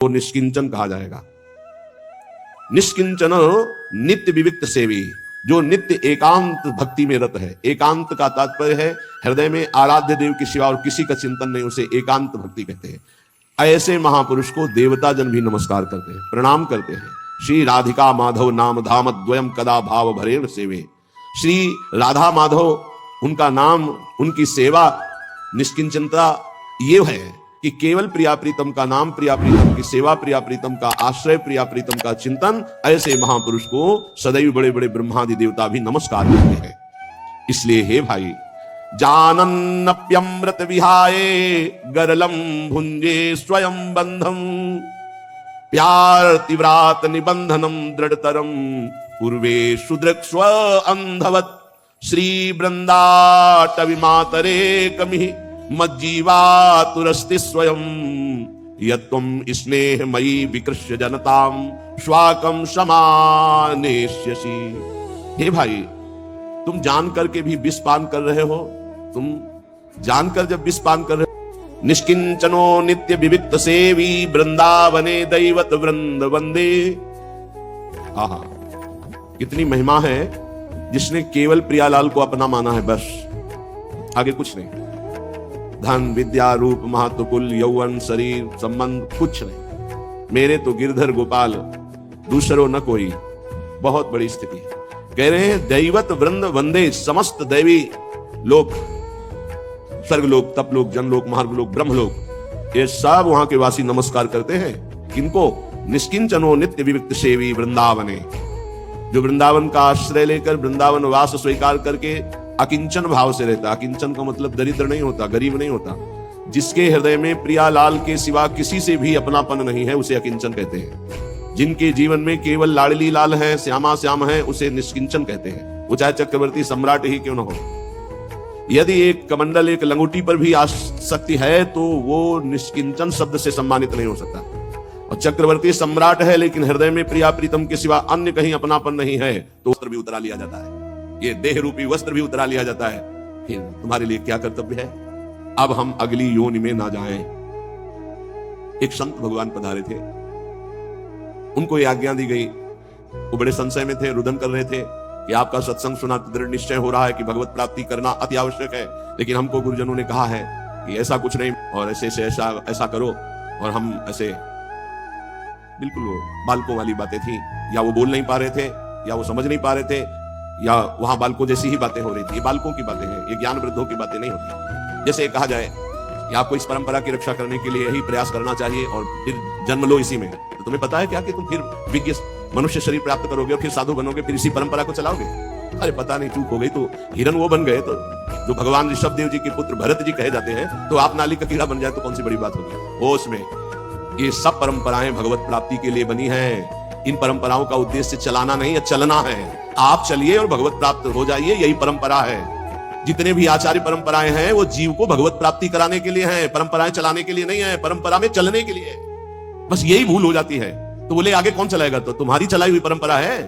वो निष्किंचन कहा जाएगा। निष्किंचन नित्य विविक्त सेवी, जो नित्य एकांत भक्ति में रत है। एकांत का तात्पर्य है हृदय में आराध्य देव के सिवा और किसी का चिंतन नहीं, उसे एकांत भक्ति कहते हैं। ऐसे महापुरुष को देवता जन भी नमस्कार करते हैं, प्रणाम करते हैं। श्री राधिका माधव नाम धाम द्वयम कदा भाव भरेण सेवे। श्री राधा माधव उनका नाम, उनकी सेवा, निष्किंचनता ये है कि केवल प्रिया प्रीतम का नाम, प्रिया प्रीतम की सेवा, प्रिया प्रीतम का आश्रय, प्रिया प्रीतम का चिंतन। ऐसे महापुरुष को सदैव बड़े बड़े ब्रह्मादि देवता भी नमस्कार करते हैं। इसलिए हे भाई, जानन्नप्यमृत विहाये गरलम भुंजे स्वयं बंधम प्यार तीव्रात निबंधनम दृढ़तरम पूर्वे सुदृक् स्व अंधवत श्री वृंदाटवि मातरे कमि मज्जीवा तुरस्ति स्वयं यत्त्वं स्नेहमयी विकृष्य जनताम स्वाकम समानेष्यसि। हे भाई, तुम जान करके भी विष पान कर रहे हो। तुम जानकर जब विष पान कर रहे हो। निष्किंचनो नित्य विविक्त सेवी वृंदावने दैवत वृंद वंदे। आहा, कितनी महिमा है जिसने केवल प्रियालाल को अपना माना है, बस आगे कुछ नहीं। धन विद्या रूप महत्व कुल यौवन शरीर संबंध कुछ नहीं। मेरे तो गिरधर गोपाल, दूसरो न कोई। बहुत बड़ी स्थिति है। कह रहे हैं दैवत वृंद वंदे, समस्त दैवी लोक, स्वर्गलोक, तपलोक, जनलोक, महार्गलोक, ब्रह्मलोक, ये सब वहां के वासी नमस्कार करते हैं। किनको? निष्किंचनो नित्य विविक्त सेवी वृंदावने, जो वृंदावन का आश्रय लेकर वृंदावन वास स्वीकार करके अकिंचन भाव से रहता। अकिंचन का मतलब दरिद्र नहीं होता, गरीब नहीं होता। जिसके हृदय में प्रियालाल के सिवा किसी से भी अपनापन नहीं है, उसे अकिंचन कहते हैं। जिनके जीवन में केवल लाडली लाल है, श्यामा श्याम है, उसे निष्किंचन कहते हैं। वो चाहे चक्रवर्ती सम्राट ही क्यों न हो। यदि एक कमंडल, एक लंगोटी पर भी आसक्ति है तो वो निष्किंचन शब्द से सम्मानित नहीं हो सकता। और चक्रवर्ती सम्राट है लेकिन हृदय में प्रिया प्रीतम के सिवा अन्य कहीं अपनापन नहीं है, तो वस्त्र भी उतरा लिया जाता है। ये देह रूपी वस्त्र भी उतरा लिया जाता है। फिर तुम्हारे लिए क्या कर्तव्य है? अब हम अगली योनि में ना जाएं। एक संत भगवान पधारे थे, उनको ये आज्ञा दी गई। वो बड़े संशय में थे, रुदन कर रहे थे कि आपका सत्संग सुना दृढ़ निश्चय हो रहा है कि भगवत प्राप्ति करना अति आवश्यक है, लेकिन हमको गुरुजनों ने कहा है कि ऐसा कुछ नहीं, और ऐसे से ऐसा करो। और हम ऐसे बिल्कुल वो बालकों वाली बातें थी, या वो बोल नहीं पा रहे थे, या वो समझ नहीं पा रहे थे, या वहां बालकों जैसी ही बातें हो रही थी। ये बालकों की बातें हैं, ये ज्ञान वृद्धों की बातें नहीं होती। जैसे कहा जाए कि आपको इस परंपरा की रक्षा करने के लिए यही प्रयास करना चाहिए और फिर जन्म लो इसी में, तो तुम्हें पता है क्या कि तुम फिर विज्ञ मनुष्य शरीर प्राप्त करोगे और फिर साधु बनोगे, फिर इसी परंपरा को चलाओगे। अरे पता नहीं, चूक हो गई तो हिरन वो बन गए, तो जो भगवान ऋषभ देव जी के पुत्र भरत जी कहे जाते हैं, तो आप नाली का कीड़ा बन जाए तो कौन सी बड़ी बात होगी। होश में, ये सब परंपराएं भगवत प्राप्ति के लिए बनी हैं। इन परंपराओं का उद्देश्य चलाना नहीं है, चलना है। आप चलिए और भगवत प्राप्त हो जाइए, यही परंपरा है। जितने भी आचार्य परंपराएं हैं वो जीव को भगवत प्राप्ति कराने के लिए हैं, परंपराएं चलाने के लिए नहीं है, परंपरा में चलने के लिए। बस यही भूल हो जाती है। तो बोले आगे कौन चलाएगा? तो तुम्हारी चलाई हुई परंपरा है।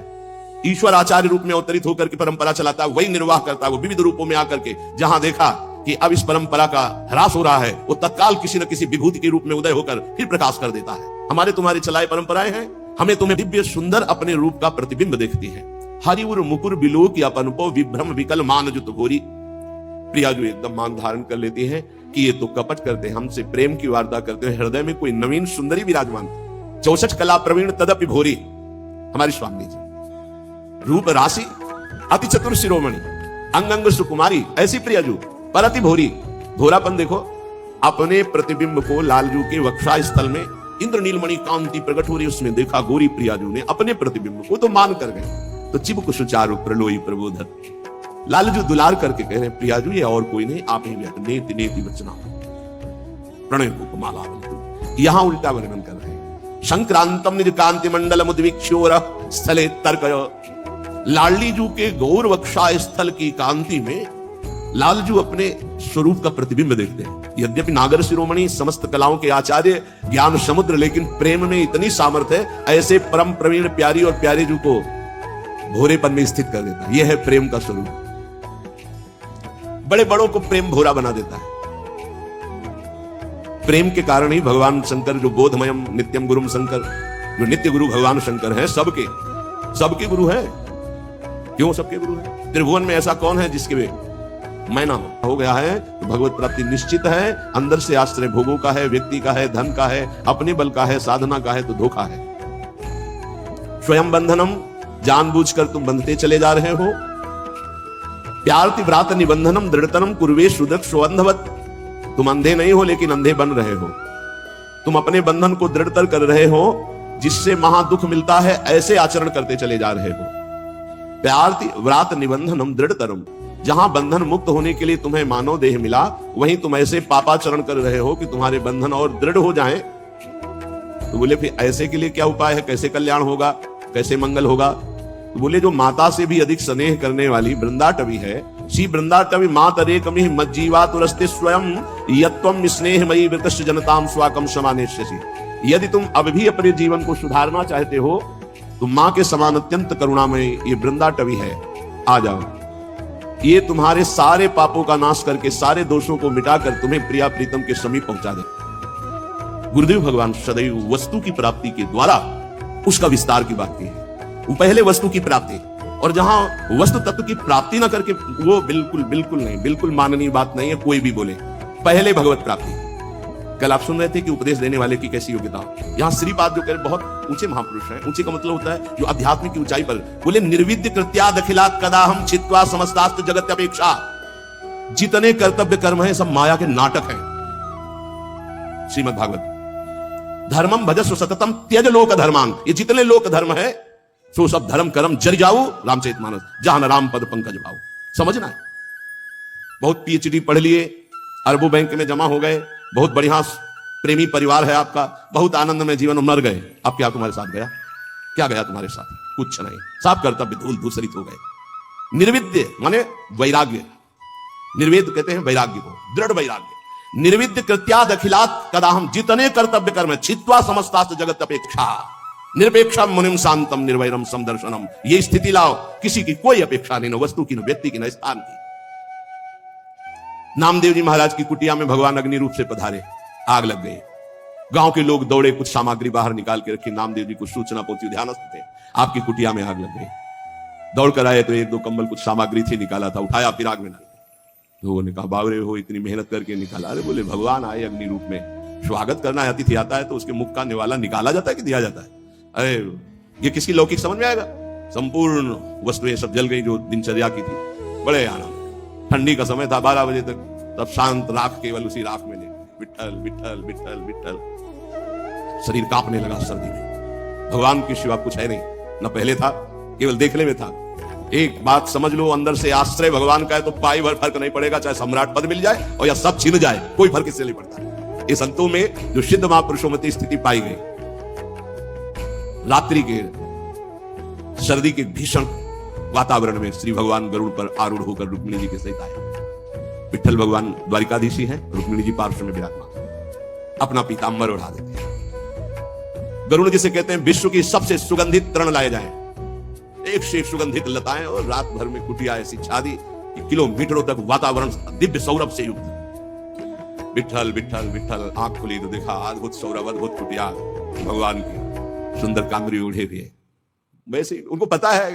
ईश्वर आचार्य रूप में अवतरित होकर के परंपरा चलाता है, वही निर्वाह करता है। वो विविध रूपों में आकर के जहां देखा कि अब इस परंपरा का ह्रास हो रहा है, वो तत्काल किसी न किसी विभूति के रूप में उदय होकर फिर प्रकाश कर देता है। हमारे तुम्हारे चलाए परंपराएं हैं, हमें तुम्हें दिव्य सुंदर अपने रूप का प्रतिबिंब देखती है। हरिउर मुकुर बिलो की अपनपो विभ्रम विकल मान जुत घोरी। प्रिया जो एकदम मान धारण कर लेती है कि ये तो कपट करते हैं, हमसे प्रेम की वार्ता करते हैं, हृदय में कोई नवीन सुंदरी विराजमान, 64 कला प्रवीण तदपि भोरी। हमारी स्वामी जी रूप राशि अति चतुर शिरोमणि, अंग अंग सुकुमारी, ऐसी प्रियाजू पर अति भोरी। भोरापन देखो, अपने प्रतिबिंब को लालजू के वक्षा स्थल में इंद्र नीलमणि कांति प्रकट हो रही, उसमें देखा गोरी प्रियाजू ने अपने प्रतिबिंब को, तो मान कर गए। तो चिबुक सुचारु प्रलोई प्रबोधन। लालजू दुलार करके कह रहे हैं प्रियाजू ये और कोई नहीं, आप ही नेति नेति वचना प्रणय को माला। यहां उल्टा वर्णन कर रहे हैं। संक्रांतम निज कांति मंडल मुद्विक्षोर स्थले तर्क। लाडलीजू के गौर वक्षा स्थल की कांति में लालजू अपने स्वरूप का प्रतिबिंब देखते हैं। यद्यपि नागर शिरोमणि, समस्त कलाओं के आचार्य, ज्ञान समुद्र, लेकिन प्रेम में इतनी सामर्थ्य है, ऐसे परम प्रवीण प्यारी और प्यारे जू को भोरेपन में स्थित कर देता है। यह है प्रेम का स्वरूप। बड़े बड़ों को प्रेम भोरा बना देता है। प्रेम के कारण ही भगवान शंकर जो बोधमयम नित्यम गुरुम शंकर, जो नित्य गुरु भगवान शंकर हैं, सबके गुरु हैं। क्यों सबके गुरु हैं? त्रिभुवन में ऐसा कौन है जिसके मैं ना हो गया है? तो भगवत प्राप्ति निश्चित है। अंदर से आश्रय भोगों का है, व्यक्ति का है, धन का है, अपने बल का है, साधना का है, तो धोखा है। स्वयं बंधनम, जानबूझकर तुम बंधते चले जा रहे हो। प्यारति व्रात निबंधनम दृढ़तरम कुर्वे सुदृक्ष अंधवत, तुम अंधे नहीं हो लेकिन अंधे बन रहे हो। तुम अपने बंधन को दृढ़तर कर रहे हो, जिससे महा दुख मिलता है, ऐसे आचरण करते चले जा रहे हो। प्यारति व्रात निबंधनम दृढ़तरम, जहां बंधन मुक्त होने के लिए तुम्हें मानव देह मिला, वहीं तुम ऐसे पापाचरण कर रहे हो कि तुम्हारे बंधन और दृढ़ हो जाएं। तो बोले फिर ऐसे के लिए क्या उपाय है? कैसे कल्याण होगा, कैसे मंगल होगा? तो बोले जो माता से भी अधिक स्नेह करने वाली वृंदाटवी है, श्री वृंदाटवी मातरे कमी मज्जीवा तुरस्ते स्वयं यत्वम स्नेहमयी वृतश्च जनताम स्वाकम समानेष्यसि। यदि तुम अब भी अपने जीवन को सुधारना चाहते हो तो मां के समान अत्यंत करुणामय ये वृंदाटवी है, आ जाओ। ये तुम्हारे सारे पापों का नाश करके, सारे दोषों को मिटाकर तुम्हें प्रिया प्रीतम के समीप पहुंचा दे। गुरुदेव भगवान सदैव वस्तु की प्राप्ति के द्वारा उसका विस्तार की बात की है। वो पहले वस्तु की प्राप्ति, और जहां वस्तु तत्व की प्राप्ति ना करके, वो बिल्कुल नहीं, बिल्कुल माननीय बात नहीं है कोई भी बोले। पहले भगवत प्राप्ति। कल आप सुन रहे थे कि उपदेश देने वाले की कैसी योग्यता। यहां श्रीपाद जो कह रहे बहुत ऊंचे महापुरुष हैं। ऊंचे का मतलब होता है जो आध्यात्मिक की ऊंचाई पर। बोले निर्विद्य कृत्या दखिलात कदा हम छित्वा समस्तास्त जगत अपेक्षा। जितने कर्तव्य कर्म है सब माया के नाटक हैं। श्रीमद् भागवत। धर्मम भजस्व सततम त्यज लोक धर्मान, ये जितने लोक धर्म है सो सब धर्म कर्म जर जाओ रामचरितमानस, जहां राम पद पंकज भाव। समझना है। बहुत पीएचडी पढ़ लिए, अरबों बैंक में जमा हो गए, बहुत बढ़िया प्रेमी परिवार है आपका, बहुत आनंद में जीवन में मर गए। अब क्या तुम्हारे साथ गया? क्या गया तुम्हारे साथ? कुछ नहीं। सब कर्तव्य धूल धूसरित हो गए। निर्विद्य माने वैराग्य, निर्वेद कहते हैं वैराग्य को, दृढ़ वैराग्य। निर्विद्य कृत्या दखिलात कदा हम, जितने कर्तव्य कर्म छित्वा समस्तास्त जगत अपेक्षा निरपेक्षा मुनिम शांतम निर्वैरम समदर्शनम। ये स्थिति लाओ, किसी की कोई अपेक्षा नहीं, न वस्तु की, न व्यक्ति की, न स्थान की। नामदेव जी महाराज की कुटिया में भगवान अग्नि रूप से पधारे, आग लग गई। गांव के लोग दौड़े, कुछ सामग्री बाहर निकाल के रखी। नामदेव जी को सूचना पहुंची, ध्यानस्थ थे, आपकी कुटिया में आग लग गई। दौड़ कर आए तो एक दो कंबल, कुछ सामग्री थी, निकाला था, उठाया, फिर आग में डाल। तो उन्होंने कहा बावरे हो, इतनी मेहनत करके निकाला? अरे बोले भगवान आए अग्नि रूप में, स्वागत करना है, अतिथि आता है तो उसके मुख का निवाला निकाला जाता है कि दिया जाता है? अरे ये किसकी लौकिक समझ में आएगा? संपूर्ण वस्तुएं सब जल गई जो दिनचर्या की थी। बड़े आनंद। ठंडी का समय था, 12 बजे तक, तब शांत राख, केवल उसी राख में विठ्ठल विठ्ठल विठ्ठल विठ्ठल। शरीर कांपने लगा सर्दी में। भगवान के सिवा कुछ है नहीं, न पहले था, केवल देखने में था। एक बात समझ लो, अंदर से आश्रय भगवान का है तो पाई भर फर्क नहीं पड़ेगा, चाहे सम्राट पद मिल जाए और या सब छिन जाए, कोई फर्क इससे नहीं पड़ता। इस संतों में जो सिद्ध महापुरुषों में स्थिति पाई गई, रात्रि के सर्दी के भीषण वातावरण में श्री भगवान गरुड़ पर आरूढ़ होकर रुक्मिणी जी के सहित आए। विठ्ठल भगवान द्वारिकाधीशी हैं, रुक्मिणी जी पार्श्व में विराजमान, अपना पीतांबर उड़ा देते हैं। गरुड़ जिसे कहते हैं विश्व की सबसे सुगंधित तृण लाए जाएं, एक से एक सुगंधित लताएं, और रात भर में कुटिया ऐसी छादी कि किलोमीटरों तक वातावरण दिव्य सौरभ से युक्त। विठ्ठल विठ्ठल विठ्ठल, आंख खुली तो देखा अद्भुत सौरभ, अद्भुत कुटिया, भगवान की सुंदर कांगरी उड़े हुए। वैसे उनको पता है